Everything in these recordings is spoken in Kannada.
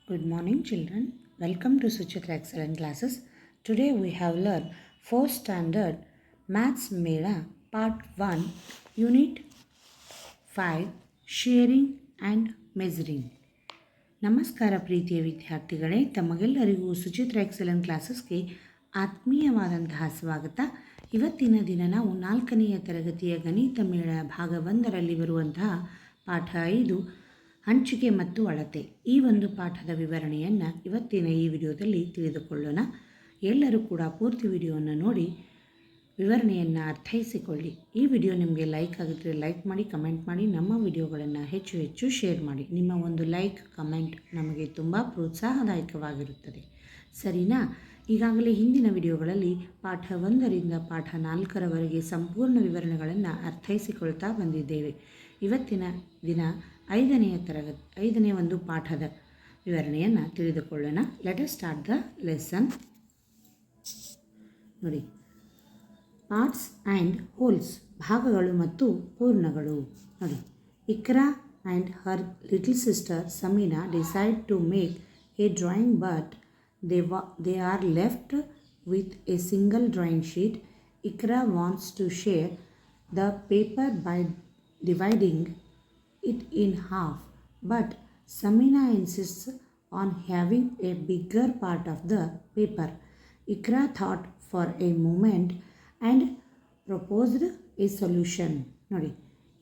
Good morning, children. Welcome to Suchitra Excellent Classes. Today we have learned 4th Standard Maths Mela Part 1, Unit 5, Sharing and Measuring. ನಮಸ್ಕಾರ ಪ್ರೀತಿಯ ವಿದ್ಯಾರ್ಥಿಗಳೇ, ತಮಗೆಲ್ಲರಿಗೂ ಸುಚಿತ್ರ ಎಕ್ಸಲೆಂಟ್ ಕ್ಲಾಸಸ್ಗೆ ಆತ್ಮೀಯವಾದಂತಹ ಸ್ವಾಗತ. ಇವತ್ತಿನ ದಿನ ನಾವು 4ನೆಯ ತರಗತಿಯ ಗಣಿತ ಮೇಳ ಭಾಗ 1ರಲ್ಲಿ ಬರುವಂತಹ ಪಾಠ 5 ಹಂಚಿಕೆ ಮತ್ತು ಅಳತೆ. ಈ ಒಂದು ಪಾಠದ ವಿವರಣೆಯನ್ನು ಇವತ್ತಿನ ಈ ವಿಡಿಯೋದಲ್ಲಿ ತಿಳಿದುಕೊಳ್ಳೋಣ. ಎಲ್ಲರೂ ಕೂಡ ಪೂರ್ತಿ ವಿಡಿಯೋವನ್ನು ನೋಡಿ ವಿವರಣೆಯನ್ನು ಅರ್ಥೈಸಿಕೊಳ್ಳಿ. ಈ ವಿಡಿಯೋ ನಿಮಗೆ ಲೈಕ್ ಆಗಿದ್ದರೆ ಲೈಕ್ ಮಾಡಿ, ಕಮೆಂಟ್ ಮಾಡಿ, ನಮ್ಮ ವಿಡಿಯೋಗಳನ್ನು ಹೆಚ್ಚು ಹೆಚ್ಚು ಶೇರ್ ಮಾಡಿ. ನಿಮ್ಮ ಒಂದು ಲೈಕ್ ಕಮೆಂಟ್ ನಮಗೆ ತುಂಬ ಪ್ರೋತ್ಸಾಹದಾಯಕವಾಗಿರುತ್ತದೆ, ಸರಿನಾ? ಈಗಾಗಲೇ ಹಿಂದಿನ ವಿಡಿಯೋಗಳಲ್ಲಿ ಪಾಠ 1ರಿಂದ ಪಾಠ 4ರವರೆಗೆ ಸಂಪೂರ್ಣ ವಿವರಣೆಗಳನ್ನು ಅರ್ಥೈಸಿಕೊಳ್ತಾ ಬಂದಿದ್ದೇವೆ. ಇವತ್ತಿನ ದಿನ 5ನೇ ಒಂದು ಪಾಠದ ವಿವರಣೆಯನ್ನು ತಿಳಿದುಕೊಳ್ಳೋಣ. Let us start the lesson. ನೋಡಿ, ಪಾರ್ಟ್ಸ್ ಆ್ಯಂಡ್ ಹೋಲ್ಸ್, ಭಾಗಗಳು ಮತ್ತು ಪೂರ್ಣಗಳು. ನೋಡಿ, Iqra and her little sister Sameena decide to make a drawing, but they are left with a single drawing sheet. Ikra wants to share the paper by dividing it in half, but Samina insists on having a bigger part of the paper. Ikra thought for a moment and proposed a solution. ನೋಡಿ,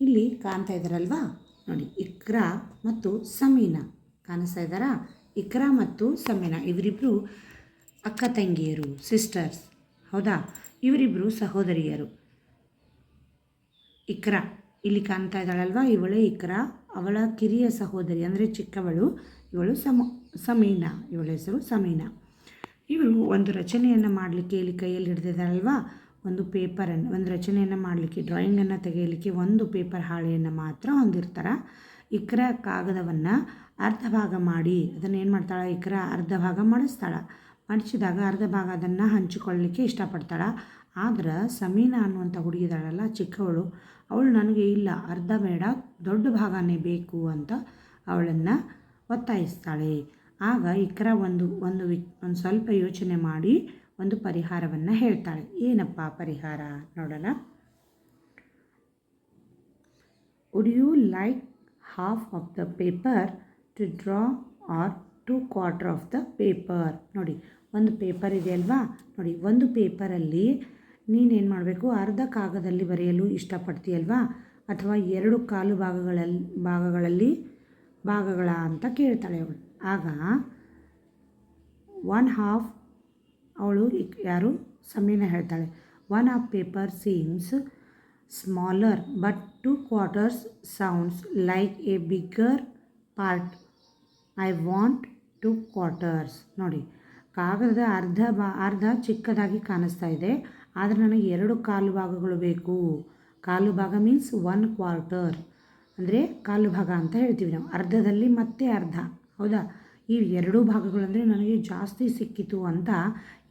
ಇಲ್ಲಿ ಕಾಣ್ತಾ ಇದ್ದಾರಲ್ವಾ? ನೋಡಿ, ಇಕ್ರಾ ಮತ್ತು ಸಮೀನಾ ಕಾಣಿಸ್ತಾ ಇದ್ದಾರಾ? ಇಕ್ರಾ ಮತ್ತು ಸಮೀನಾ ಇವರಿಬ್ಬರು ಅಕ್ಕ ತಂಗಿಯರು, ಸಿಸ್ಟರ್ಸ್. ಹೌದಾ? ಇವರಿಬ್ಬರು ಸಹೋದರಿಯರು. ಇಕ್ರಾ ಇಲ್ಲಿ ಕಾಣ್ತಾ ಇದ್ದಾಳಲ್ವಾ? ಇವಳೇ ಇಕ್ರಾ. ಅವಳ ಕಿರಿಯ ಸಹೋದರಿ ಅಂದರೆ ಚಿಕ್ಕವಳು ಇವಳು ಸಮೀನಾ. ಇವಳ ಹೆಸರು ಸಮೀನಾ. ಇವರು ಒಂದು ರಚನೆಯನ್ನು ಮಾಡಲಿಕ್ಕೆ ಇಲ್ಲಿ ಕೈಯಲ್ಲಿ ಹಿಡಿದಿದ್ದಾರಲ್ವಾ? ಒಂದು ಪೇಪರನ್ನು, ಒಂದು ರಚನೆಯನ್ನು ಮಾಡಲಿಕ್ಕೆ, ಡ್ರಾಯಿಂಗನ್ನು ತೆಗೆಯಲಿಕ್ಕೆ ಒಂದು ಪೇಪರ್ ಹಾಳೆಯನ್ನು ಮಾತ್ರ ಹೊಂದಿರ್ತಾರೆ. ಇಕ್ರಾ ಕಾಗದವನ್ನು ಅರ್ಧ ಭಾಗ ಮಾಡಿ, ಅದನ್ನು ಏನು ಮಾಡ್ತಾಳೆ? ಇಕ್ರಾ ಅರ್ಧ ಭಾಗ ಮಡಿಸ್ತಾಳೆ. ಮಡಿಸಿದಾಗ ಅರ್ಧ ಭಾಗ ಅದನ್ನು ಹಂಚಿಕೊಳ್ಳಲಿಕ್ಕೆ ಇಷ್ಟಪಡ್ತಾಳೆ. ಆದ್ರೆ ಸಮೀನಾ ಅನ್ನುವಂಥ ಹುಡುಗಿದಾಳಲ್ಲ, ಚಿಕ್ಕವಳು, ಅವಳು ನನಗೆ ಇಲ್ಲ, ಅರ್ಧ ಬೇಡ, ದೊಡ್ಡ ಭಾಗನೇ ಬೇಕು ಅಂತ ಅವಳನ್ನು ಒತ್ತಾಯಿಸ್ತಾಳೆ. ಆಗ ಇಕ್ರಾ ಒಂದು ಸ್ವಲ್ಪ ಯೋಚನೆ ಮಾಡಿ ಒಂದು ಪರಿಹಾರವನ್ನು ಹೇಳ್ತಾಳೆ. ಏನಪ್ಪ ಪರಿಹಾರ ನೋಡೋಣ. Would you like half of the paper to draw or 2/4 of the paper? ನೋಡಿ, ಒಂದು ಪೇಪರ್ ಇದೆ ಅಲ್ವಾ? ನೋಡಿ, ಒಂದು ಪೇಪರಲ್ಲಿ ನೀನೇನು ಮಾಡಬೇಕು? ಅರ್ಧ ಕಾಗದಲ್ಲಿ ಬರೆಯಲು ಇಷ್ಟಪಡ್ತೀಯಲ್ವಾ? ಅಥವಾ 2/4 ಭಾಗಗಳಲ್ಲಿ ಭಾಗಗಳ ಅಂತ ಕೇಳ್ತಾಳೆ ಅವಳು. ಆಗ 1/2 ಅವಳು ಯಾರು? ಸಮೀನಾ ಹೇಳ್ತಾಳೆ, 1/2 paper seems smaller but 2/4 sounds like a bigger part. I want 2/4. ನೋಡಿ, ಕಾಗದದ ಅರ್ಧ ಚಿಕ್ಕದಾಗಿ ಕಾಣಿಸ್ತಾ ಇದೆ, ಆದರೆ ನನಗೆ 2/4 ಭಾಗಗಳು ಬೇಕು. ಕಾಲು ಭಾಗ ಮೀನ್ಸ್ 1/4, ಅಂದರೆ ಕಾಲು ಭಾಗ ಅಂತ ಹೇಳ್ತೀವಿ ನಾವು. ಅರ್ಧದಲ್ಲಿ ಮತ್ತೆ ಅರ್ಧ, ಹೌದಾ? ಈ 2 ಭಾಗಗಳು ಅಂದರೆ ನನಗೆ ಜಾಸ್ತಿ ಸಿಕ್ಕಿತು ಅಂತ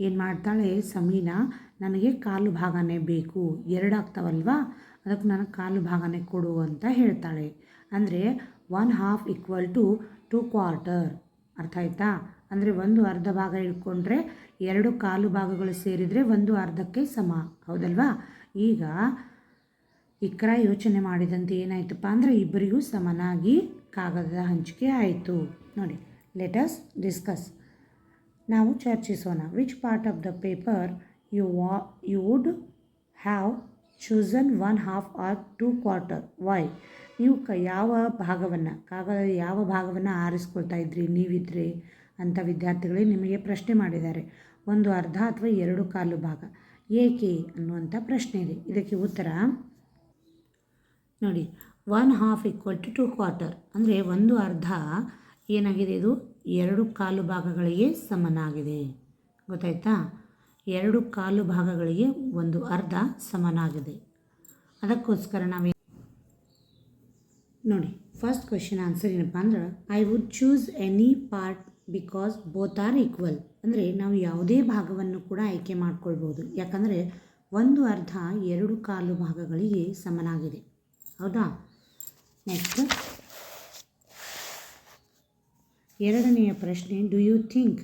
ಏನು ಮಾಡ್ತಾಳೆ ಸಮೀನಾ? ನನಗೆ ಕಾಲು ಭಾಗನೇ ಬೇಕು, 2 ಆಗ್ತಾವಲ್ವಾ, ಅದಕ್ಕೆ ನನಗೆ ಕಾಲು ಭಾಗನೇ ಕೊಡು ಅಂತ ಹೇಳ್ತಾಳೆ. ಅಂದರೆ 1/2 = 2/4. ಅರ್ಥ ಆಯ್ತಾ? ಅಂದರೆ ಒಂದು ಅರ್ಧ ಭಾಗ ಇಟ್ಕೊಂಡ್ರೆ 2/4 ಭಾಗಗಳು ಸೇರಿದರೆ ಒಂದು ಅರ್ಧಕ್ಕೆ ಸಮ, ಹೌದಲ್ವಾ? ಈಗ ಇಕ್ರಾ ಯೋಚನೆ ಮಾಡಿದಂತೆ ಏನಾಯ್ತಪ್ಪ ಅಂದರೆ ಇಬ್ಬರಿಗೂ ಸಮನಾಗಿ ಕಾಗದದ ಹಂಚಿಕೆ ಆಯಿತು. ನೋಡಿ, ಲೆಟ್ ಅಸ್ ಡಿಸ್ಕಸ್. ನಾವು ಚರ್ಚಿಸೋಣ. Which part of the paper you would have chosen 1/2 or 2/4? Why? ನೀವು ಯಾವ ಭಾಗವನ್ನು, ಕಾಗದದ ಯಾವ ಭಾಗವನ್ನು ಆರಿಸ್ಕೊಳ್ತಾ ಇದ್ರಿ ನೀವಿದ್ರೆ ಅಂತ ವಿದ್ಯಾರ್ಥಿಗಳೇ ನಿಮಗೆ ಪ್ರಶ್ನೆ ಮಾಡಿದ್ದಾರೆ. ಒಂದು ಅರ್ಧ ಅಥವಾ 2/4 ಭಾಗ, ಏಕೆ ಅನ್ನುವಂಥ ಪ್ರಶ್ನೆ ಇದೆ. ಇದಕ್ಕೆ ಉತ್ತರ ನೋಡಿ, 1/2 = 2/4 ಅಂದರೆ ಒಂದು ಅರ್ಧ ಏನಾಗಿದೆ? ಇದು 2/4 ಭಾಗಗಳಿಗೆ ಸಮನಾಗಿದೆ. ಗೊತ್ತಾಯ್ತಾ? 2/4 ಭಾಗಗಳಿಗೆ ಒಂದು ಅರ್ಧ ಸಮನಾಗಿದೆ. ಅದಕ್ಕೋಸ್ಕರ ನಾವೇ ನೋಡಿ, ಫಸ್ಟ್ ಕ್ವೆಶ್ಚನ್ ಆನ್ಸರ್ ಏನಪ್ಪ ಅಂದ್ರೆ, I would choose any part because both are equal. ಅಂದರೆ ನಾವು ಯಾವುದೇ ಭಾಗವನ್ನು ಕೂಡ ಆಯ್ಕೆ ಮಾಡ್ಕೊಳ್ಬೋದು, ಯಾಕಂದರೆ ಒಂದು ಅರ್ಧ 2/4 ಭಾಗಗಳಿಗೆ ಸಮನಾಗಿದೆ, ಹೌದಾ? ನೆಕ್ಸ್ಟ್, ಎರಡನೆಯ ಪ್ರಶ್ನೆ, do you think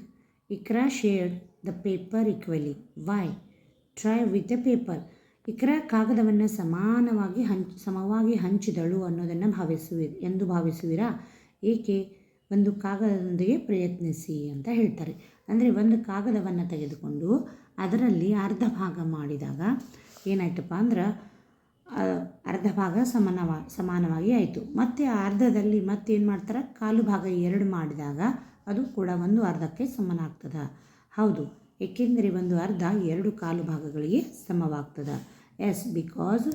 Iqra shared the paper equally? Why? Try with the paper. Iqra ಕಾಗದವನ್ನು ಸಮವಾಗಿ ಹಂಚಿದಳು ಅನ್ನೋದನ್ನು ಎಂದು ಭಾವಿಸುವಿರಾ? ಏಕೆ? ಒಂದು ಕಾಗದದೊಂದಿಗೆ ಪ್ರಯತ್ನಿಸಿ ಅಂತ ಹೇಳ್ತಾರೆ. ಅಂದರೆ ಒಂದು ಕಾಗದವನ್ನು ತೆಗೆದುಕೊಂಡು ಅದರಲ್ಲಿ ಅರ್ಧ ಭಾಗ ಮಾಡಿದಾಗ ಏನಾಯ್ತಪ್ಪ ಅಂದ್ರೆ ಅರ್ಧ ಭಾಗ ಸಮಾನವಾಗಿ ಆಯಿತು. ಮತ್ತು ಆ ಅರ್ಧದಲ್ಲಿ ಮತ್ತೇನು ಮಾಡ್ತಾರೆ, ಕಾಲು ಭಾಗ 2 ಮಾಡಿದಾಗ ಅದು ಕೂಡ ಒಂದು ಅರ್ಧಕ್ಕೆ ಸಮಾನ ಆಗ್ತದೆ. ಹೌದು, ಏಕೆಂದರೆ ಒಂದು ಅರ್ಧ 2 ಕಾಲು ಭಾಗಗಳಿಗೆ ಸಮವಾಗ್ತದೆ. Yes, because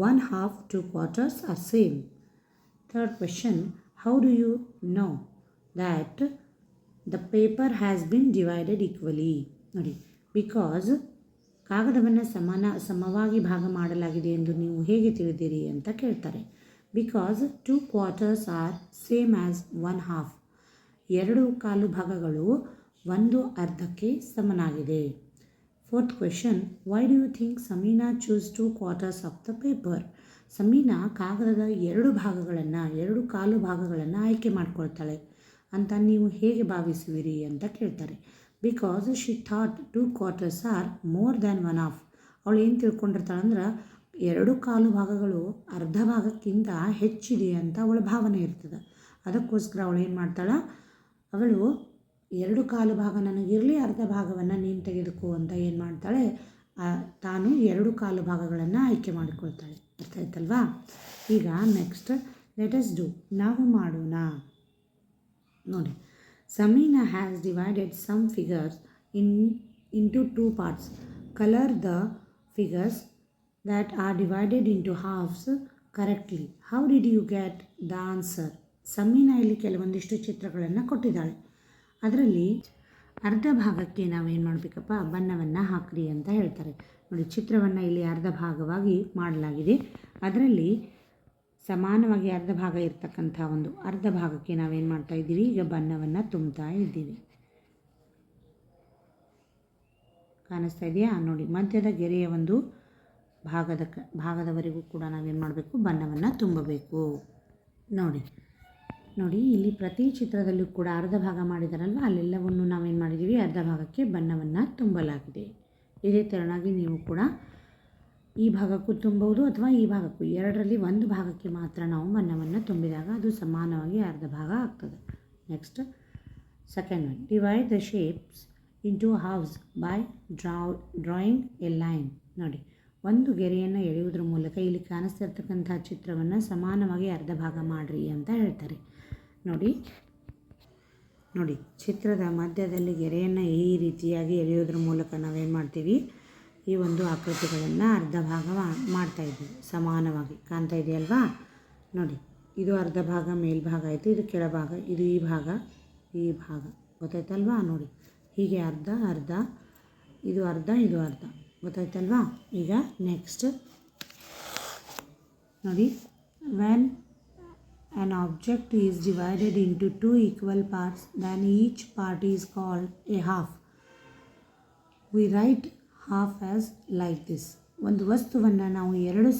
1/2 2 quarters are same. Third question, how do you know that the paper has been divided equally? ನೋಡಿ, ಬಿಕಾಸ್ ಕಾಗದವನ್ನು ಸಮವಾಗಿ ಭಾಗ ಮಾಡಲಾಗಿದೆ ಎಂದು ನೀವು ಹೇಗೆ ತಿಳಿದಿರಿ ಅಂತ ಕೇಳ್ತಾರೆ. Because 2 quarters are same as 1/2. 2 ಕಾಲು ಭಾಗಗಳು ಒಂದು ಅರ್ಧಕ್ಕೆ ಸಮನಾಗಿದೆ. Fourth question, why do you think Samina choose 2 quarters of the paper? Samina ಕಾಗದದ 2 ಕಾಲು ಭಾಗಗಳನ್ನು ಆಯ್ಕೆ ಮಾಡ್ಕೊಳ್ತಾಳೆ ಅಂತ ನೀವು ಹೇಗೆ ಭಾವಿಸುವಿರಿ ಅಂತ ಕೇಳ್ತಾರೆ. Because she thought 2 quarters are more than 1/2. ಅವಳು ಏನು ತಿಳ್ಕೊಂಡಿರ್ತಾಳೆ ಅಂದ್ರೆ 2 ಕಾಲು ಭಾಗಗಳು ಅರ್ಧ ಭಾಗಕ್ಕಿಂತ ಹೆಚ್ಚಿದೆ ಅಂತ ಅವಳ ಭಾವನೆ ಇರ್ತದೆ. ಅದಕ್ಕೋಸ್ಕರ ಅವಳು ಏನು ಮಾಡ್ತಾಳೆ, ಅವಳು 2 ಕಾಲು ಭಾಗ ನನಗಿರಲಿ, ಅರ್ಧ ಭಾಗವನ್ನು ನೀನು ತೆಗೆದುಕೋ ಅಂತ ಏನು ಮಾಡ್ತಾಳೆ, ತಾನು 2 ಕಾಲು ಭಾಗಗಳನ್ನು ಆಯ್ಕೆ ಮಾಡಿಕೊಳ್ತಾಳೆ. ಅರ್ಥ ಆಯ್ತಲ್ವಾ? ಈಗ ನೆಕ್ಸ್ಟ್ ಲೆಟಸ್ ಡೂ, ನಾವು ಮಾಡೋಣ. ನೋಡಿ, Sameena has divided some figures into 2 parts. Color the figures that are divided into halves correctly. How did you get the answer? Samina ಇಲ್ಲಿ ಕೆಲವೊಂದಿಷ್ಟು ಚಿತ್ರಗಳನ್ನು ಕೊಟ್ಟಿದ್ದಾಳೆ. ಅದರಲ್ಲಿ ಅರ್ಧ ಭಾಗಕ್ಕೆ ನಾವೇನು ಮಾಡಬೇಕಪ್ಪ, ಬಣ್ಣವನ್ನು ಹಾಕ್ರಿ ಅಂತ ಹೇಳ್ತಾರೆ. ನೋಡಿ, ಚಿತ್ರವನ್ನು ಇಲ್ಲಿ ಅರ್ಧ ಭಾಗವಾಗಿ ಮಾಡಲಾಗಿದೆ. ಅದರಲ್ಲಿ ಸಮಾನವಾಗಿ ಅರ್ಧ ಭಾಗ ಇರ್ತಕ್ಕಂಥ ಒಂದು ಅರ್ಧ ಭಾಗಕ್ಕೆ ನಾವೇನು ಮಾಡ್ತಾ ಇದ್ದೀವಿ, ಈಗ ಬಣ್ಣವನ್ನು ತುಂಬ್ತಾ ಇದ್ದೀವಿ. ಕಾಣಿಸ್ತಾ ಇದೆಯಾ? ನೋಡಿ, ಮಧ್ಯದ ಗೆರೆಯ ಒಂದು ಭಾಗದವರೆಗೂ ಕೂಡ ನಾವೇನು ಮಾಡಬೇಕು, ಬಣ್ಣವನ್ನು ತುಂಬಬೇಕು. ನೋಡಿ ಇಲ್ಲಿ ಪ್ರತಿ ಚಿತ್ರದಲ್ಲೂ ಕೂಡ ಅರ್ಧ ಭಾಗ ಮಾಡಿದಾರಲ್ವ, ಅಲ್ಲೆಲ್ಲವನ್ನು ನಾವೇನು ಮಾಡಿದ್ದೀವಿ, ಅರ್ಧ ಭಾಗಕ್ಕೆ ಬಣ್ಣವನ್ನು ತುಂಬಲಾಗಿದೆ. ಇದೇ ಥರನಾಗಿ ನೀವು ಕೂಡ ಈ ಭಾಗಕ್ಕೂ ತುಂಬಬಹುದು ಅಥವಾ ಈ ಭಾಗಕ್ಕೂ, ಎರಡರಲ್ಲಿ ಒಂದು ಭಾಗಕ್ಕೆ ಮಾತ್ರ ನಾವು ಬಣ್ಣವನ್ನು ತುಂಬಿದಾಗ ಅದು ಸಮಾನವಾಗಿ ಅರ್ಧ ಭಾಗ ಆಗ್ತದೆ. Next second one, divide the shapes into halves by drawing a line. ನೋಡಿ, ಒಂದು ಗೆರೆಯನ್ನು ಎಳೆಯುವುದರ ಮೂಲಕ ಇಲ್ಲಿ ಕಾಣಿಸ್ತಿರ್ತಕ್ಕಂಥ ಚಿತ್ರವನ್ನು ಸಮಾನವಾಗಿ ಅರ್ಧ ಭಾಗ ಮಾಡಿರಿ ಅಂತ ಹೇಳ್ತಾರೆ. ನೋಡಿ ಚಿತ್ರದ ಮಧ್ಯದಲ್ಲಿ ಗೆರೆಯನ್ನು ಈ ರೀತಿಯಾಗಿ ಎಳೆಯೋದ್ರ ಮೂಲಕ ನಾವೇನು ಮಾಡ್ತೀವಿ, ಈ ಒಂದು ಆಕೃತಿಗಳನ್ನು ಅರ್ಧ ಭಾಗ ಮಾಡ್ತಾಯಿದ್ದೀವಿ. ಸಮಾನವಾಗಿ ಕಾಣ್ತಾ ಇದೆಯಲ್ವಾ? ನೋಡಿ, ಇದು ಅರ್ಧ ಭಾಗ ಮೇಲ್ಭಾಗ ಆಯಿತು, ಇದು ಕೆಳಭಾಗ, ಇದು ಈ ಭಾಗ ಗೊತ್ತಾಯ್ತಲ್ವಾ? ನೋಡಿ, ಹೀಗೆ ಅರ್ಧ ಅರ್ಧ, ಇದು ಅರ್ಧ ಇದು ಅರ್ಧ, ಗೊತ್ತಾಯ್ತಲ್ವಾ? ಈಗ ನೆಕ್ಸ್ಟ್ ನೋಡಿ, when an object is divided into 2 equal parts, then each part is called a half. We write half as like this. ಒಂದು ವಸ್ತುವನ್ನು ನಾವು 2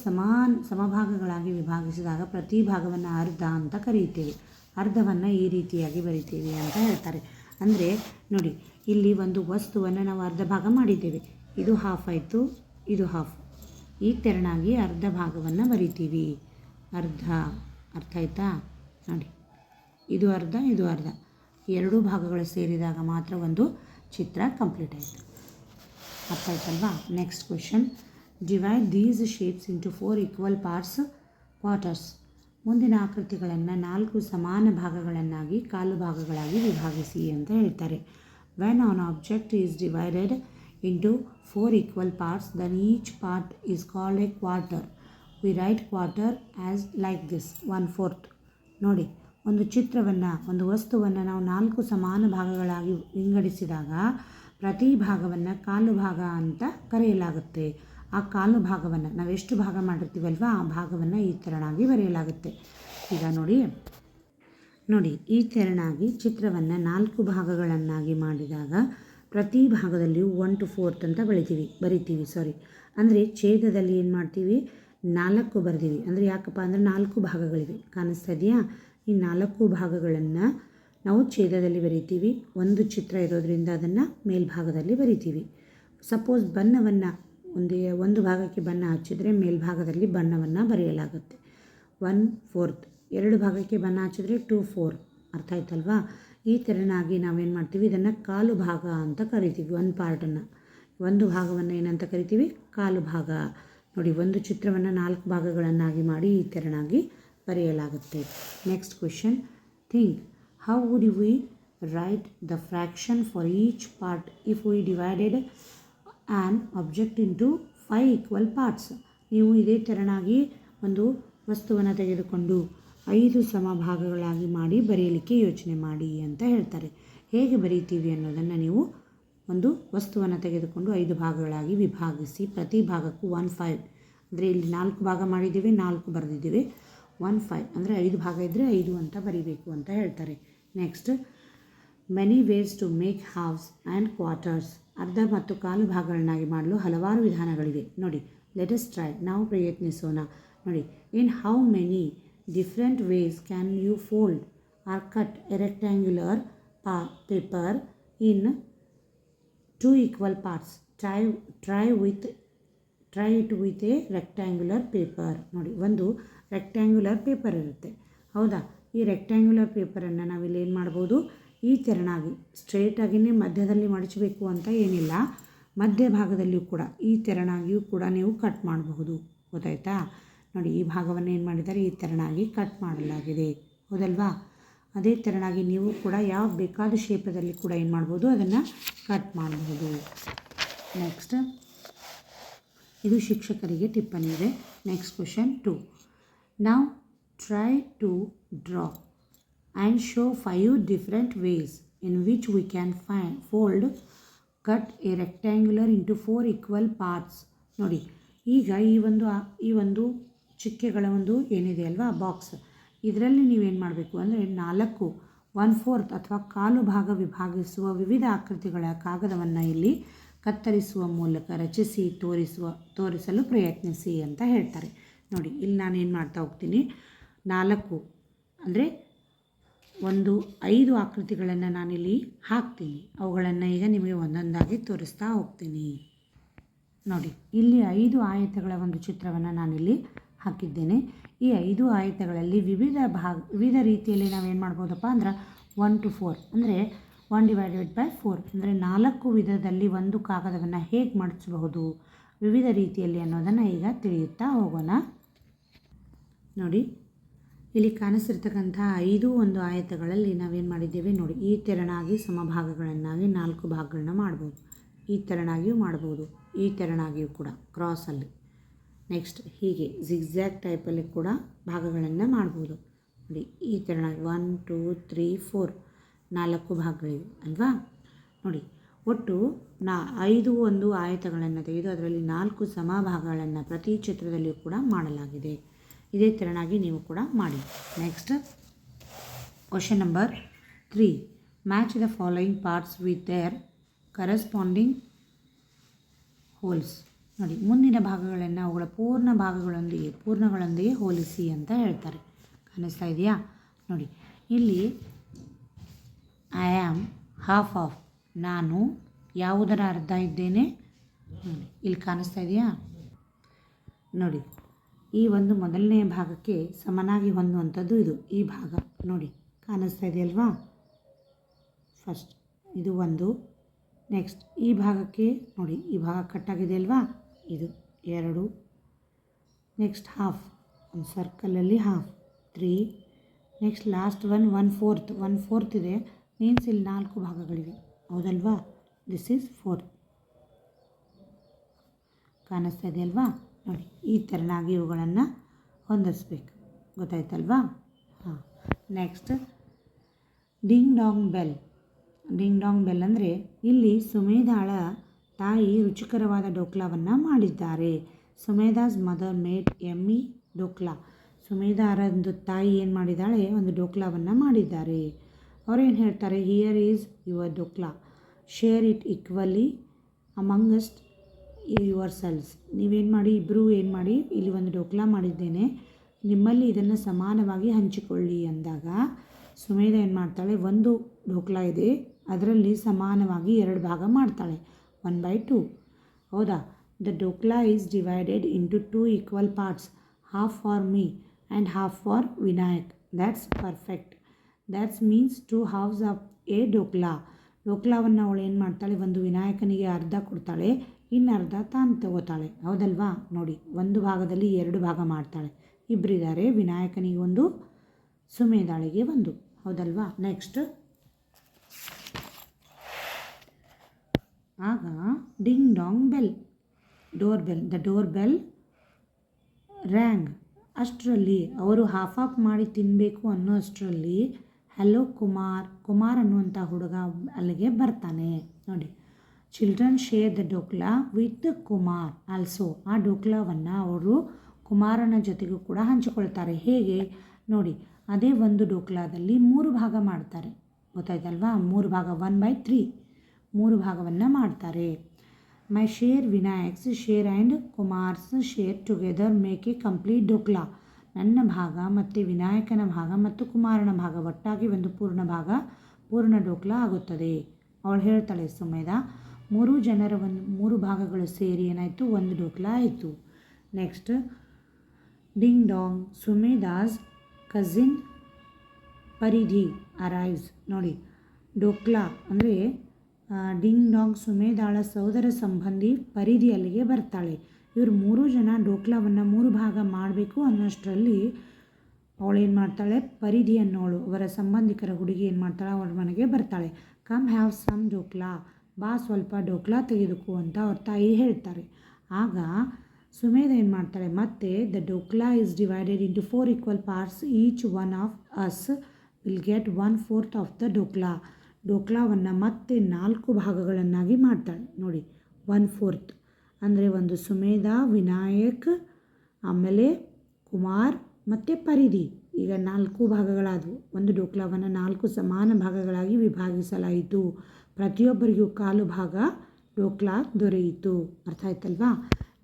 ಸಮಭಾಗಗಳಾಗಿ ವಿಭಾಗಿಸಿದಾಗ ಪ್ರತಿ ಭಾಗವನ್ನು ಅರ್ಧ ಅಂತ ಕರೀತೇವೆ. ಅರ್ಧವನ್ನು ಈ ರೀತಿಯಾಗಿ ಬರಿತೇವೆ ಅಂತ ಹೇಳ್ತಾರೆ. ಅಂದರೆ ನೋಡಿ, ಇಲ್ಲಿ ಒಂದು ವಸ್ತುವನ್ನು ನಾವು ಅರ್ಧ ಭಾಗ ಮಾಡಿದ್ದೇವೆ, ಇದು ಹಾಫ್ ಆಯಿತು, ಇದು ಹಾಫ್, ಈ ತೆರನಾಗಿ ಅರ್ಧ ಭಾಗವನ್ನು ಬರಿತೀವಿ. ಅರ್ಥ ಆಯ್ತಾ? ನೋಡಿ, ಇದು ಅರ್ಧ ಇದು ಅರ್ಧ, 2 ಭಾಗಗಳು ಸೇರಿದಾಗ ಮಾತ್ರ ಒಂದು ಚಿತ್ರ ಕಂಪ್ಲೀಟ್ ಆಯಿತು. ಅರ್ಥ ಆಯ್ತಲ್ವಾ? Next question, divide these shapes into 4 equal quarters. ಮುಂದಿನ ಆಕೃತಿಗಳನ್ನು 4 ಸಮಾನ ಭಾಗಗಳನ್ನಾಗಿ ಕಾಲು ಭಾಗಗಳಾಗಿ ವಿಭಾಗಿಸಿ ಅಂತ ಹೇಳ್ತಾರೆ. When an object is divided into 4 equal parts, then each part is called a quarter. We write quarter as like this 1/4. ನೋಡಿ, ಒಂದು ವಸ್ತುವನ್ನು ನಾವು 4 ಸಮಾನ ಭಾಗಗಳಾಗಿ ವಿಂಗಡಿಸಿದಾಗ ಪ್ರತಿ ಭಾಗವನ್ನು ಕಾಲು ಭಾಗ ಅಂತ ಕರೆಯಲಾಗುತ್ತೆ. ಆ ಕಾಲು ಭಾಗವನ್ನು ನಾವೆಷ್ಟು ಭಾಗ ಮಾಡಿರ್ತೀವಲ್ವ, ಆ ಭಾಗವನ್ನು ಈ ತೆರನಾಗಿ ಬರೆಯಲಾಗುತ್ತೆ. ಈಗ ನೋಡಿ ಈ ತೆರನಾಗಿ ಚಿತ್ರವನ್ನು 4 ಭಾಗಗಳನ್ನಾಗಿ ಮಾಡಿದಾಗ ಪ್ರತಿ ಭಾಗದಲ್ಲಿಯೂ 1/4 ಅಂತ ಬರಿತೀವಿ. ಅಂದರೆ ಛೇದದಲ್ಲಿ ಏನು ಮಾಡ್ತೀವಿ, 4 ಬರೆದೀವಿ. ಅಂದರೆ ಯಾಕಪ್ಪ ಅಂದರೆ 4 ಭಾಗಗಳಿವೆ, ಕಾಣಿಸ್ತಾ ಇದೆಯಾ? ಈ 4 ಭಾಗಗಳನ್ನು ನಾವು ಛೇದದಲ್ಲಿ ಬರಿತೀವಿ. ಒಂದು ಚಿತ್ರ ಇರೋದರಿಂದ ಅದನ್ನು ಮೇಲ್ಭಾಗದಲ್ಲಿ ಬರಿತೀವಿ. ಸಪೋಸ್ ಬಣ್ಣವನ್ನು ಒಂದು ಭಾಗಕ್ಕೆ ಬಣ್ಣ ಹಚ್ಚಿದರೆ ಮೇಲ್ಭಾಗದಲ್ಲಿ ಬಣ್ಣವನ್ನು ಬರೆಯಲಾಗುತ್ತೆ. 1/4 2 ಭಾಗಕ್ಕೆ ಬಣ್ಣ ಹಚ್ಚಿದ್ರೆ 2/4 ಅರ್ಥ ಆಯ್ತಲ್ವಾ? ಈ ತೆರನಾಗಿ ನಾವೇನು ಮಾಡ್ತೀವಿ, ಇದನ್ನು ಕಾಲು ಭಾಗ ಅಂತ ಕರಿತೀವಿ. ಒಂದು ಪಾರ್ಟನ್ನು, ಒಂದು ಭಾಗವನ್ನು ಏನಂತ ಕರಿತೀವಿ, ಕಾಲು ಭಾಗ. ನೋಡಿ, ಒಂದು ಚಿತ್ರವನ್ನು 4 ಭಾಗಗಳನ್ನಾಗಿ ಮಾಡಿ ಈ ತೆರನಾಗಿ ಬರೆಯಲಾಗುತ್ತೆ. Next question, think how would we write the fraction for each part if we divided an object into 5 equal parts. ನೀವು ಇದೇ ತೆರನಾಗಿ ಒಂದು ವಸ್ತುವನ್ನು ತೆಗೆದುಕೊಂಡು 5 ಸಮಭಾಗಗಳಾಗಿ ಮಾಡಿ ಬರೆಯಲಿಕ್ಕೆ ಯೋಚನೆ ಮಾಡಿ ಅಂತ ಹೇಳ್ತಾರೆ. ಹೇಗೆ ಬರೀತೀವಿ ಅನ್ನೋದನ್ನು ನೀವು ಒಂದು ವಸ್ತುವನ್ನು ತೆಗೆದುಕೊಂಡು 5 ಭಾಗಗಳಾಗಿ ವಿಭಾಗಿಸಿ, ಪ್ರತಿ ಭಾಗಕ್ಕೂ 1/5 ಅಂದರೆ ಇಲ್ಲಿ 4 ಭಾಗ ಮಾಡಿದ್ದೀವಿ, 4 ಬರೆದಿದ್ದೀವಿ. 1/5 ಅಂದರೆ 5 ಭಾಗ ಇದ್ದರೆ 5 ಅಂತ ಬರೀಬೇಕು ಅಂತ ಹೇಳ್ತಾರೆ. Next, many ways to make halves and quarters. ಅರ್ಧ ಮತ್ತು ಕಾಲು ಭಾಗಗಳನ್ನಾಗಿ ಮಾಡಲು ಹಲವಾರು ವಿಧಾನಗಳಿವೆ. ನೋಡಿ, ಲೆಟ್ ಅಸ್ ಟ್ರೈ, ನಾವು ಪ್ರಯತ್ನಿಸೋಣ. ನೋಡಿ, in how many different ways can you fold or cut a rectangular paper in 2 equal parts. Try it with a rectangular paper. ನೋಡಿ, ಒಂದು ರೆಕ್ಟ್ಯಾಂಗ್ಯುಲರ್ ಪೇಪರ್ ಇರುತ್ತೆ, ಹೌದಾ? ಈ ರೆಕ್ಟ್ಯಾಂಗ್ಯುಲರ್ ಪೇಪರನ್ನು ನಾವಿಲ್ಲಿ ಏನು ಮಾಡ್ಬೋದು, ಈ ತೆರನಾಗಿ ಸ್ಟ್ರೇಟಾಗಿಯೇ ಮಧ್ಯದಲ್ಲಿ ಮಡಚಬೇಕು ಅಂತ ಏನಿಲ್ಲ, ಮಧ್ಯಭಾಗದಲ್ಲಿಯೂ ಕೂಡ ಈ ತೆರನಾಗಿಯೂ ಕೂಡ ನೀವು ಕಟ್ ಮಾಡಬಹುದು. ಗೊತ್ತಾಯ್ತಾ? ನೋಡಿ, ಈ ಭಾಗವನ್ನು ಏನು ಮಾಡಿದ್ದಾರೆ, ಈ ತೆರನಾಗಿ ಕಟ್ ಮಾಡಲಾಗಿದೆ, ಹೌದಲ್ವಾ? ಅದೇ ತೆರನಾಗಿ ನೀವು ಕೂಡ ಯಾವ ಬೇಕಾದ ಶೇಪದಲ್ಲಿ ಕೂಡ ಏನು ಮಾಡ್ಬೋದು, ಅದನ್ನು ಕಟ್ ಮಾಡಬಹುದು. ನೆಕ್ಸ್ಟ್, ಇದು ಶಿಕ್ಷಕರಿಗೆ ಟಿಪ್ಪಣಿ ಇದೆ. Next question 2. ನಾವು try to draw and show 5 different ways in which we can fold cut a rectangular into 4 equal parts. ನೋಡಿ, ಈಗ ಈ ಒಂದು ಚಿಕ್ಕೆಗಳ ಒಂದು ಏನಿದೆ ಅಲ್ವಾ ಬಾಕ್ಸ್, ಇದರಲ್ಲಿ ನೀವೇನು ಮಾಡಬೇಕು ಅಂದರೆ 4 1/4 ಅಥವಾ ಕಾಲು ಭಾಗ ವಿಭಾಗಿಸುವ ವಿವಿಧ ಆಕೃತಿಗಳ ಕಾಗದವನ್ನು ಇಲ್ಲಿ ಕತ್ತರಿಸುವ ಮೂಲಕ ರಚಿಸಿ ತೋರಿಸಲು ಪ್ರಯತ್ನಿಸಿ ಅಂತ ಹೇಳ್ತಾರೆ. ನೋಡಿ, ಇಲ್ಲಿ ನಾನು ಏನು ಮಾಡ್ತಾ ಹೋಗ್ತೀನಿ, 4 ಅಂದರೆ 5 ಆಕೃತಿಗಳನ್ನು ನಾನಿಲ್ಲಿ ಹಾಕ್ತೀನಿ. ಅವುಗಳನ್ನು ಈಗ ನಿಮಗೆ ಒಂದೊಂದಾಗಿ ತೋರಿಸ್ತಾ ಹೋಗ್ತೀನಿ. ನೋಡಿ, ಇಲ್ಲಿ 5 ಆಯತಗಳ ಒಂದು ಚಿತ್ರವನ್ನು ನಾನಿಲ್ಲಿ ಹಾಕಿದ್ದೇನೆ. ಈ 5 ಆಯತಗಳಲ್ಲಿ ವಿವಿಧ ರೀತಿಯಲ್ಲಿ ನಾವೇನು ಮಾಡ್ಬೋದಪ್ಪ ಅಂದ್ರೆ 1 to 4 ಅಂದರೆ 1/4 ಅಂದರೆ 4 ವಿಧದಲ್ಲಿ ಒಂದು ಕಾಗದವನ್ನು ಹೇಗೆ ಮಡಚಬಹುದು ವಿವಿಧ ರೀತಿಯಲ್ಲಿ ಅನ್ನೋದನ್ನು ಈಗ ತಿಳಿಯುತ್ತಾ ಹೋಗೋಣ. ನೋಡಿ, ಇಲ್ಲಿ ಕಾಣಿಸಿರ್ತಕ್ಕಂಥ 5 ಒಂದು ಆಯತಗಳಲ್ಲಿ ನಾವೇನು ಮಾಡಿದ್ದೇವೆ ನೋಡಿ, ಈ ತೆರನಾಗಿ ಸಮಭಾಗಗಳನ್ನಾಗಿ 4 ಭಾಗಗಳನ್ನ ಮಾಡ್ಬೋದು. ಈ ತೆರನಾಗಿಯೂ ಮಾಡ್ಬೋದು, ಈ ತೆರನಾಗಿಯೂ ಕೂಡ ಕ್ರಾಸಲ್ಲಿ. ನೆಕ್ಸ್ಟ್, ಹೀಗೆ ಜಿಗ್ಜ್ಯಾಗ್ ಟೈಪಲ್ಲಿ ಕೂಡ ಭಾಗಗಳನ್ನು ಮಾಡ್ಬೋದು. ನೋಡಿ, ಈ ತೆರನಾಗಿ 1 2 3 4 4 ಭಾಗಗಳಿವೆ ಅಲ್ವಾ? ನೋಡಿ, ಒಟ್ಟು 5 ಒಂದು ಆಯತಗಳನ್ನು ತೆಗೆದು ಅದರಲ್ಲಿ 4 ಸಮಭಾಗಗಳನ್ನು ಪ್ರತಿ ಚಿತ್ರದಲ್ಲಿಯೂ ಕೂಡ ಮಾಡಲಾಗಿದೆ. ಇದೇ ತೆರನಾಗಿ ನೀವು ಕೂಡ ಮಾಡಿ. Next, question number 3. Match the following parts with their corresponding holes. ನೋಡಿ, ಮುಂದಿನ ಭಾಗಗಳನ್ನು ಅವುಗಳ ಪೂರ್ಣಗಳೊಂದಿಗೆ ಹೋಲಿಸಿ ಅಂತ ಹೇಳ್ತಾರೆ. ಕಾಣಿಸ್ತಾ ಇದೆಯಾ? ನೋಡಿ, ಇಲ್ಲಿ ಐ ಆಮ್ ಹಾಫ್ ಆಫ್, ನಾನು ಯಾವುದರ ಅರ್ಧ ಇದ್ದೇನೆ. ನೋಡಿ, ಇಲ್ಲಿ ಕಾಣಿಸ್ತಾ ಇದೆಯಾ? ನೋಡಿ, ಈ ಒಂದು ಮೊದಲನೆಯ ಭಾಗಕ್ಕೆ ಸಮನಾಗಿ ಹೊಂದುವಂಥದ್ದು ಈ ಭಾಗ. ನೋಡಿ, ಕಾಣಿಸ್ತಾ ಇದೆಯಲ್ವಾ? ಫಸ್ಟ್ ಇದು ಒಂದು. ನೆಕ್ಸ್ಟ್, ಈ ಭಾಗಕ್ಕೆ ನೋಡಿ, ಈ ಭಾಗ ಕಟ್ಟಾಗಿದೆ ಅಲ್ವಾ? ಇದು 2. ನೆಕ್ಸ್ಟ್ ಹಾಫ್, ಒಂದು ಸರ್ಕಲಲ್ಲಿ ಹಾಫ್ 3. ನೆಕ್ಸ್ಟ್ ಲಾಸ್ಟ್ 1/4 ಇದೆ, ಮೀನ್ಸ್ ಇಲ್ಲಿ 4 ಭಾಗಗಳಿವೆ, ಹೌದಲ್ವಾ? This is 4. ಕಾಣಿಸ್ತಾ ಇದೆಯಲ್ವಾ? ನೋಡಿ, ಈ ಥರನಾಗಿ ಇವುಗಳನ್ನು ಹೊಂದಿಸ್ಬೇಕು. ಗೊತ್ತಾಯ್ತಲ್ವಾ? ಹಾಂ. ನೆಕ್ಸ್ಟ್, ಡಿಂಗ್ ಡಾಂಗ್ ಬೆಲ್. ಡಿಂಗ್ ಡಾಂಗ್ ಬೆಲ್ ಅಂದರೆ ಇಲ್ಲಿ ಸುಮೇಧಾಳ ತಾಯಿ ರುಚಿಕರವಾದ ಡೋಕ್ಲಾವನ್ನು ಮಾಡಿದ್ದಾರೆ. ಸುಮೇಧಾಸ್ ಮದರ್ ಮೇಡ್ ಎಮ್ಮಿ ಡೋಕ್ಲಾ. ಸುಮೇಧಾರಂದು ತಾಯಿ ಏನು ಮಾಡಿದ್ದಾಳೆ, ಒಂದು ಡೋಕ್ಲಾವನ್ನು ಮಾಡಿದ್ದಾರೆ. ಅವರೇನು ಹೇಳ್ತಾರೆ, here is your dhokla, share it equally amongst your selves. ನೀವೇನು ಮಾಡಿ, ಇಬ್ಬರು ಏನು ಮಾಡಿ, ಇಲ್ಲಿ ಒಂದು ಡೋಕ್ಲಾ ಮಾಡಿದ್ದೇನೆ, ನಿಮ್ಮಲ್ಲಿ ಇದನ್ನು ಸಮಾನವಾಗಿ ಹಂಚಿಕೊಳ್ಳಿ ಅಂದಾಗ ಸುಮೇಧ ಏನು ಮಾಡ್ತಾಳೆ, ಒಂದು ಢೋಕ್ಲಾ ಇದೆ, ಅದರಲ್ಲಿ ಸಮಾನವಾಗಿ 2 ಭಾಗ ಮಾಡ್ತಾಳೆ, 1/2. ಹೌದಾ? The dhokla is divided into 2 equal parts, half for me and half for Vinayak. That's perfect. That's means 2 halves of a dhokla. ಢೋಕ್ಲಾವನ್ನು ಅವಳು ಏನು ಮಾಡ್ತಾಳೆ, ಒಂದು ವಿನಾಯಕನಿಗೆ ಅರ್ಧ ಕೊಡ್ತಾಳೆ, ಇನ್ನರ್ಧ ತಾನು ತಗೋತಾಳೆ. ಹೌದಲ್ವಾ? ನೋಡಿ, ಒಂದು ಭಾಗದಲ್ಲಿ 2 ಭಾಗ ಮಾಡ್ತಾಳೆ. ಇಬ್ಬರಿದ್ದಾರೆ, ವಿನಾಯಕನಿಗೆ ಒಂದು, ಸುಮೇಧಾಳಿಗೆ ಒಂದು. ಹೌದಲ್ವಾ? ನೆಕ್ಸ್ಟ್, ಆಗ ding Dang bell, door bell, the door bell ರ್ಯಾಂಗ್. ಅಷ್ಟರಲ್ಲಿ ಅವರು ಹಾಫ್ ಮಾಡಿ ತಿನ್ನಬೇಕು ಅನ್ನೋ ಅಷ್ಟರಲ್ಲಿ ಹಲೋ ಕುಮಾರ್ ಅನ್ನುವಂಥ ಹುಡುಗ ಅಲ್ಲಿಗೆ ಬರ್ತಾನೆ. ನೋಡಿ, children share the dhokla with Kumar also. ಆ ಢೋಕ್ಲಾವನ್ನು ಅವರು ಕುಮಾರನ ಜೊತೆಗೂ ಕೂಡ ಹಂಚಿಕೊಳ್ತಾರೆ. ಹೇಗೆ ನೋಡಿ, ಅದೇ ಒಂದು ಢೋಕ್ಲಾದಲ್ಲಿ 3 ಭಾಗ ಮಾಡ್ತಾರೆ. ಗೊತ್ತಾಯ್ತಲ್ವಾ? 3 ಭಾಗ, 1/3, 3 ಭಾಗವನ್ನು ಮಾಡ್ತಾರೆ. My share, Vinayak's share and Kumar's share together make a complete dhokla. ನನ್ನ ಭಾಗ ಮತ್ತು ವಿನಾಯಕನ ಭಾಗ ಮತ್ತು ಕುಮಾರನ ಭಾಗ ಒಟ್ಟಾಗಿ ಒಂದು ಪೂರ್ಣ ಢೋಕ್ಲಾ ಆಗುತ್ತದೆ. ಅವಳು ಹೇಳ್ತಾಳೆ ಸುಮೇಧ. 3 ಜನರ 3 ಭಾಗಗಳು ಸೇರಿ ಏನಾಯಿತು, ಒಂದು ಢೋಕ್ಲಾ ಆಯಿತು. Next, ding dong Sumedha's cousin Paridhi arrives. ನೋಡಿ, ಢೋಕ್ಲಾ ಅಂದರೆ ಡಿಂಗ್ ಡಾಂಗ್ ಸುಮೇಧಾಳ ಸೋದರ ಸಂಬಂಧಿ ಪರಿಧಿ ಅಲ್ಲಿಗೆ ಬರ್ತಾಳೆ. ಇವರು 3 ಜನ ಢೋಕ್ಲಾವನ್ನು 3 ಭಾಗ ಮಾಡಬೇಕು ಅನ್ನೋಷ್ಟರಲ್ಲಿ ಅವಳೇನು ಮಾಡ್ತಾಳೆ, ಪರಿಧಿ ಅನ್ನೋಳು ಅವರ ಸಂಬಂಧಿಕರ ಹುಡುಗಿ ಏನು ಮಾಡ್ತಾಳೆ, ಅವ್ರ ಮನೆಗೆ ಬರ್ತಾಳೆ. ಕಮ್ ಹ್ಯಾವ್ ಸಮ್ ಢೋಕ್ಲಾ, ಬಾ ಸ್ವಲ್ಪ ಢೋಕ್ಲಾ ತೆಗೆದುಕೋ ಅಂತ ಅವ್ರ ತಾಯಿ ಹೇಳ್ತಾರೆ. ಆಗ ಸುಮೇಧ ಏನು ಮಾಡ್ತಾಳೆ, ಮತ್ತೆ the dhokla is divided into 4 equal parts, each one of us will get 1/4 of the dhokla. ಢೋಕ್ಲಾವನ್ನು ಮತ್ತೆ 4 ಭಾಗಗಳನ್ನಾಗಿ ಮಾಡ್ತಾಳೆ. ನೋಡಿ, 1/4 ಅಂದರೆ ಒಂದು ಸುಮೇಧ, ವಿನಾಯಕ್, ಆಮೇಲೆ ಕುಮಾರ್ ಮತ್ತು ಪರಿಧಿ. ಈಗ 4 ಭಾಗಗಳಾದವು. ಒಂದು ಢೋಕ್ಲಾವನ್ನು 4 ಸಮಾನ ಭಾಗಗಳಾಗಿ ವಿಭಾಗಿಸಲಾಯಿತು. ಪ್ರತಿಯೊಬ್ಬರಿಗೂ 1/4 ಭಾಗ ಢೋಕ್ಲಾ ದೊರೆಯಿತು. ಅರ್ಥ ಆಯ್ತಲ್ವಾ?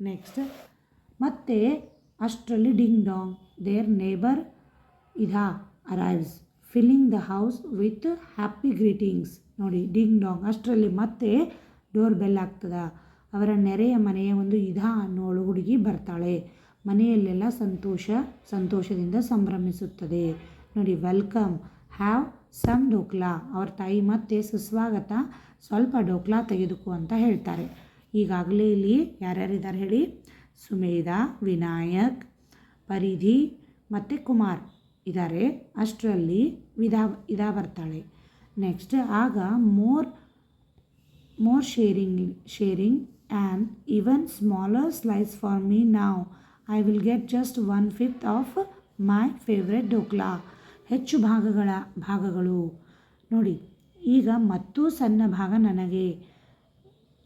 ನೆಕ್ಸ್ಟ್, ಮತ್ತೆ ಅಷ್ಟರಲ್ಲಿ ಡಿಂಗ್ ಡಾಂಗ್ ದೇರ್ ನೇಬರ್ ಇದಾ arrives filling the house with happy greetings. ನೋಡಿ, ಡಿಂಗ್ ಡಾಂಗ್ ಅಷ್ಟರಲ್ಲಿ ಮತ್ತೆ ಡೋರ್ ಬೆಲ್ ಆಗ್ತದ. ಅವರ ನೆರೆಯ ಮನೆಯ ಒಂದು ಇದಾ ಅನ್ನೋಳು ಹುಡುಗಿ ಬರ್ತಾಳೆ. ಮನೆಯಲ್ಲೆಲ್ಲ ಸಂತೋಷದಿಂದ ಸಂಭ್ರಮಿಸುತ್ತದೆ. ನೋಡಿ, ವೆಲ್ಕಮ್, ಹ್ಯಾವ್ ಸಮ್ ಢೋಕ್ಲಾ. ಅವ್ರ ತಾಯಿ ಮತ್ತೆ ಸುಸ್ವಾಗತ, ಸ್ವಲ್ಪ ಢೋಕ್ಲಾ ತೆಗೆದುಕೋ ಅಂತ ಹೇಳ್ತಾರೆ. ಈಗಾಗಲೇ ಇಲ್ಲಿ ಯಾರ್ಯಾರಿದ್ದಾರೆ ಹೇಳಿ, ಸುಮೇಧ, ವಿನಾಯಕ್, ಪರಿಧಿ ಮತ್ತು ಕುಮಾರ್ ಇದ್ದಾರೆ. ಅಷ್ಟರಲ್ಲಿ ಇದಾ ಬರ್ತಾಳೆ. ನೆಕ್ಸ್ಟ್, ಆಗ more sharing and even smaller slice for me now. I will get just 1/5 of my favourite dhokla. ಹೆಚ್ಚು ಭಾಗಗಳು. ನೋಡಿ, ಈಗ ಮತ್ತೂ ಸಣ್ಣ ಭಾಗ ನನಗೆ.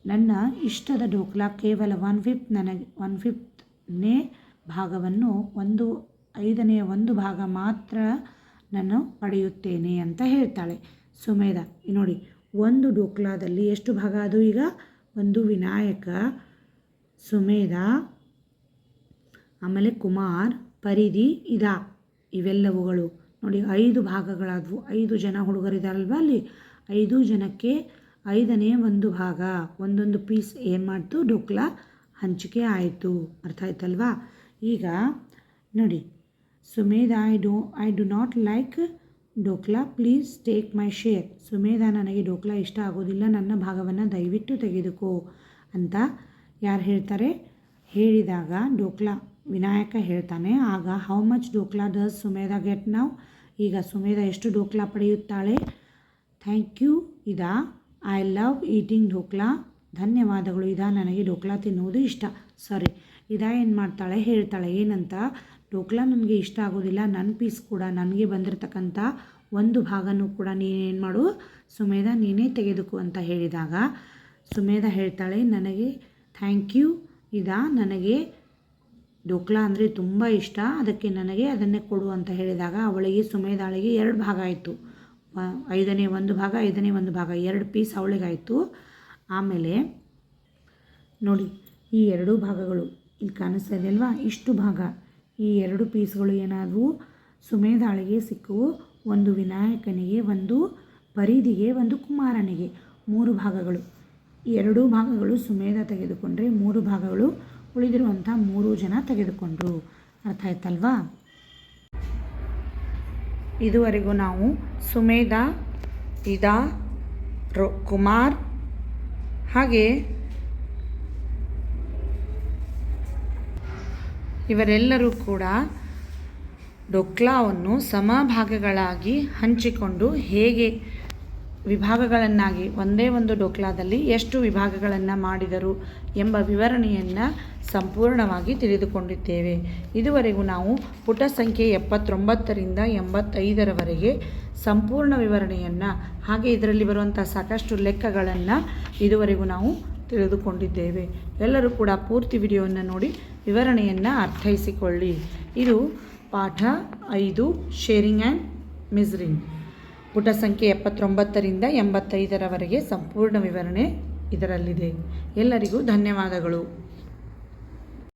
ನನ್ನ ಇಷ್ಟದ ಢೋಕ್ಲಾ ಕೇವಲ 1/5ನೇ ಭಾಗವನ್ನು, 1/5ನೇ ಭಾಗ ಮಾತ್ರ ನಾನು ಪಡೆಯುತ್ತೇನೆ ಅಂತ ಹೇಳ್ತಾಳೆ ಸುಮೇಧ. ನೋಡಿ, ಒಂದು ಢೋಕ್ಲಾದಲ್ಲಿ ಎಷ್ಟು ಭಾಗ ಅದು? ಈಗ ಒಂದು ವಿನಾಯಕ, ಸುಮೇಧ, ಆಮೇಲೆ ಕುಮಾರ್, ಪರಿಧಿ, ಇವೆಲ್ಲವುಗಳು. ನೋಡಿ, 5 ಭಾಗಗಳಾದವು. 5 ಜನ ಹುಡುಗರಿದ್ದಾರಲ್ವ, ಅಲ್ಲಿ 5 ಜನಕ್ಕೆ 5ನೇ ಭಾಗ, ಒಂದೊಂದು ಪೀಸ್ ಏನು ಮಾಡ್ತು, ಢೋಕ್ಲಾ ಹಂಚಿಕೆ ಆಯಿತು. ಅರ್ಥ ಆಯ್ತಲ್ವಾ? ಈಗ ನೋಡಿ, Sumedha, I do not like dhokla, please take my share. Sumedha, ನನಗೆ ಢೋಕ್ಲಾ ಇಷ್ಟ ಆಗೋದಿಲ್ಲ, ನನ್ನ ಭಾಗವನ್ನು ದಯವಿಟ್ಟು ತೆಗೆದುಕೋ ಅಂತ ಯಾರು ಹೇಳ್ತಾರೆ? ಹೇಳಿದಾಗ ವಿನಾಯಕ ಹೇಳ್ತಾನೆ. ಆಗ how much dhokla does Sumedha get now? ಈಗ ಸುಮೇಧ ಎಷ್ಟು ಢೋಕ್ಲಾ ಪಡೆಯುತ್ತಾಳೆ? Thank you Ida, I love eating dhokla. ಧನ್ಯವಾದಗಳು ಇದಾ, ನನಗೆ ಢೋಕ್ಲಾ ತಿನ್ನುವುದು ಇಷ್ಟ. ಸಾರಿ, ಇದಾ ಏನು ಮಾಡ್ತಾಳೆ, ಹೇಳ್ತಾಳೆ ಏನಂತ, ಢೋಕ್ಲಾ ನನಗೆ ಇಷ್ಟ ಆಗೋದಿಲ್ಲ, ನನ್ನ ಪೀಸ್ ಕೂಡ, ನನಗೆ ಬಂದಿರತಕ್ಕಂಥ ಒಂದು ಭಾಗನೂ ಕೂಡ ನೀನೇನು ಮಾಡು ಸುಮೇಧ, ನೀನೇ ತೆಗೆದುಕೋ ಅಂತ ಹೇಳಿದಾಗ ಸುಮೇಧ ಹೇಳ್ತಾಳೆ, ನನಗೆ ಥ್ಯಾಂಕ್ ಯು ಇದಾ, ನನಗೆ ಢೋಕ್ಲಾ ಅಂದರೆ ತುಂಬ ಇಷ್ಟ, ಅದಕ್ಕೆ ನನಗೆ ಅದನ್ನೇ ಕೊಡು ಅಂತ ಹೇಳಿದಾಗ ಅವಳಿಗೆ, ಸುಮೇಧಾಳಿಗೆ 2 ಭಾಗ ಆಯಿತು. 5ನೇ ಭಾಗ, 5ನೇ ಭಾಗ, 2 ಪೀಸ್ ಅವಳಿಗಾಯಿತು. ಆಮೇಲೆ ನೋಡಿ, ಈ 2 ಭಾಗಗಳು ಇಲ್ಲಿ ಕಾಣಿಸ್ತಾ ಇದೆಯಲ್ವಾ, ಇಷ್ಟು ಭಾಗ, ಈ 2 ಪೀಸ್ಗಳು ಏನಾದವು, ಸುಮೇಧಾಳಿಗೆ ಸಿಕ್ಕವು. ಒಂದು ವಿನಾಯಕನಿಗೆ, ಒಂದು ಪರಿಧಿಗೆ, ಒಂದು ಕುಮಾರನಿಗೆ. 3 ಭಾಗಗಳು. 2 ಭಾಗಗಳು ಸುಮೇಧ ತೆಗೆದುಕೊಂಡ್ರೆ 3 ಭಾಗಗಳು ಉಳಿದಿರುವಂಥ 3 ಜನ ತೆಗೆದುಕೊಂಡ್ರು. ಅರ್ಥ ಆಯ್ತಲ್ವಾ? ಇದುವರೆಗೂ ನಾವು ಸುಮೇಧ, ಇದಾ, ಕುಮಾರ್ ಹಾಗೆ ಇವರೆಲ್ಲರೂ ಕೂಡ ಡೋಕ್ಲಾವನ್ನು ಸಮಭಾಗಗಳಾಗಿ ಹಂಚಿಕೊಂಡು ಹೇಗೆ ವಿಭಾಗಗಳನ್ನಾಗಿ ಒಂದೇ ಒಂದು ಡೋಕ್ಲಾದಲ್ಲಿ ಎಷ್ಟು ವಿಭಾಗಗಳನ್ನು ಮಾಡಿದರು ಎಂಬ ವಿವರಣೆಯನ್ನು ಸಂಪೂರ್ಣವಾಗಿ ತಿಳಿದುಕೊಂಡಿದ್ದೇವೆ. ಇದುವರೆಗೂ ನಾವು ಪುಟ ಸಂಖ್ಯೆ 79ರಿಂದ 85ರವರೆಗೆ ಸಂಪೂರ್ಣ ವಿವರಣೆಯನ್ನು ಹಾಗೆ ಇದರಲ್ಲಿ ಬರುವಂಥ ಸಾಕಷ್ಟು ಲೆಕ್ಕಗಳನ್ನು ಇದುವರೆಗೂ ನಾವು ತಿಳಿದುಕೊಂಡಿದ್ದೇವೆ. ಎಲ್ಲರೂ ಕೂಡ ಪೂರ್ತಿ ವಿಡಿಯೋವನ್ನು ನೋಡಿ ವಿವರಣೆಯನ್ನು ಅರ್ಥೈಸಿಕೊಳ್ಳಿ. ಇದು ಪಾಠ 5 ಶೇರಿಂಗ್ ಆ್ಯಂಡ್ ಮೆಜರಿಂಗ್. ಪುಟ ಸಂಖ್ಯೆ 79ರಿಂದ 85ರವರೆಗೆ ಸಂಪೂರ್ಣ ವಿವರಣೆ ಇದರಲ್ಲಿದೆ. ಎಲ್ಲರಿಗೂ ಧನ್ಯವಾದಗಳು.